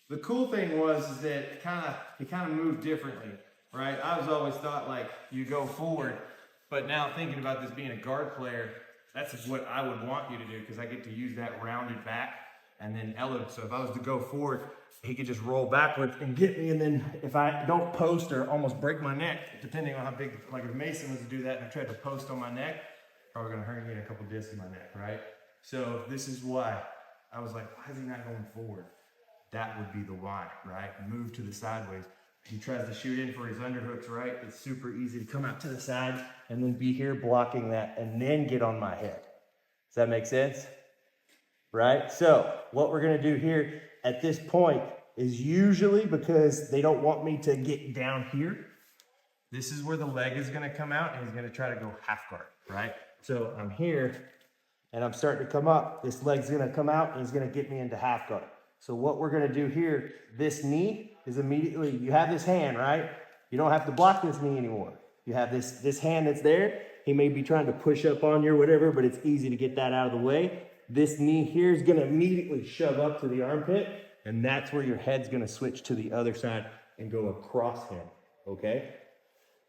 The cool thing was is that he kind of moved differently, right? I was always thought like you go forward, but now thinking about this being a guard player, that's what I would want you to do because I get to use that rounded back and then elevate. So if I was to go forward, he could just roll backwards and get me, and then if I don't post or almost break my neck, depending on how big, like if Mason was to do that and I tried to post on my neck, probably gonna hurt me in a couple discs in my neck, right? So this is why I was like, why is he not going forward? That would be the why, right? Move to the sideways. He tries to shoot in for his underhooks, right? It's super easy to come out to the side and then be here blocking that and then get on my head. Does that make sense? Right? So what we're gonna do here at this point is usually because they don't want me to get down here, this is where the leg is gonna come out and he's gonna try to go half guard, right? So I'm here and I'm starting to come up. This leg's gonna come out and he's gonna get me into half guard. So what we're gonna do here, this knee is immediately, you have this hand, right? You don't have to block this knee anymore. You have this hand that's there. He may be trying to push up on you or whatever, but it's easy to get that out of the way. This knee here is gonna immediately shove up to the armpit, and that's where your head's gonna switch to the other side and go across him, okay?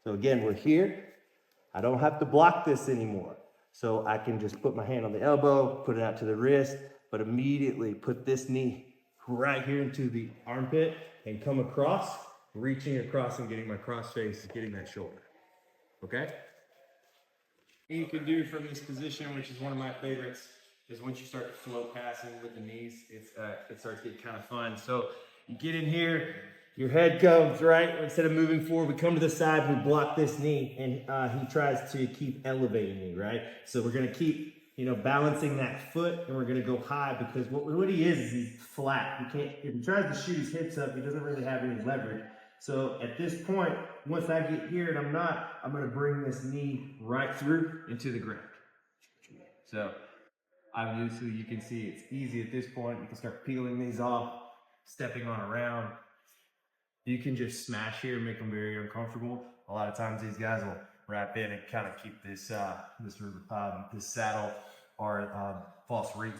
So again, we're here. I don't have to block this anymore. So I can just put my hand on the elbow, put it out to the wrist, but immediately put this knee right here into the armpit and come across, reaching across and getting my cross face, getting that shoulder, okay? What you can do from this position, which is one of my favorites, is once you start to flow passing with the knees, it starts getting kind of fun. So you get in here, your head comes, right? Instead of moving forward, we come to the side, we block this knee, and he tries to keep elevating me, right? So we're gonna keep, balancing that foot, and we're gonna go high because what he is he's flat. If he tries to shoot his hips up, he doesn't really have any leverage. So at this point, once I get here and I'm gonna bring this knee right through into the ground. So obviously you can see it's easy at this point. You can start peeling these off, stepping on around. You can just smash here and make them very uncomfortable. A lot of times these guys will wrap in and kind of keep this this saddle or false reach,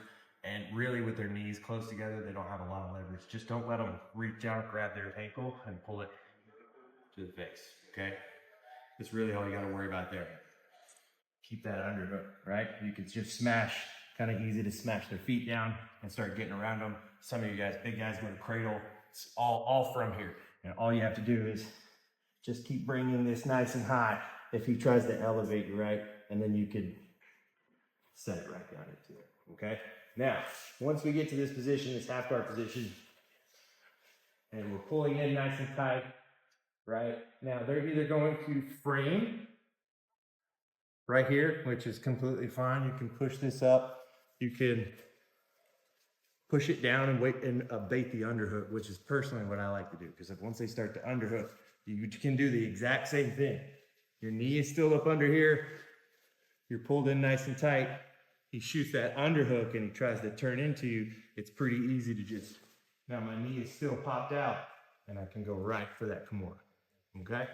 and really with their knees close together, they don't have a lot of leverage. Just don't let them reach out, grab their ankle, and pull it to the face, okay? That's really all you gotta worry about there. Keep that underhook, right? You can just smash, kind of easy to smash their feet down and start getting around them. Some of you guys, big guys, go to cradle. It's all from here. And all you have to do is just keep bringing this nice and high if he tries to elevate you, right? And then you could set it right down into it, okay? Now, once we get to this position, this half guard position, and we're pulling in nice and tight, right? Now, they're either going to frame right here, which is completely fine. You can push this up. You can push it down and wait and bait the underhook, which is personally what I like to do. Because once they start to underhook, you can do the exact same thing. Your knee is still up under here. You're pulled in nice and tight. He shoots that underhook and he tries to turn into you. It's pretty easy to just, now my knee is still popped out and I can go right for that Kimura, okay?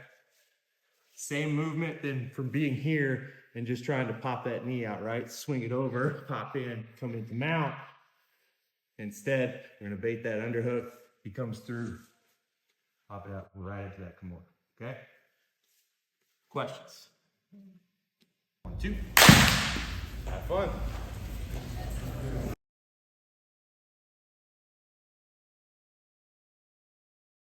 Same movement then from being here and just trying to pop that knee out, right? Swing it over, pop in, come into mount. Instead, we're gonna bait that underhook. He comes through, pop it out right into that Kimura, okay? Questions? 1, 2. Have fun.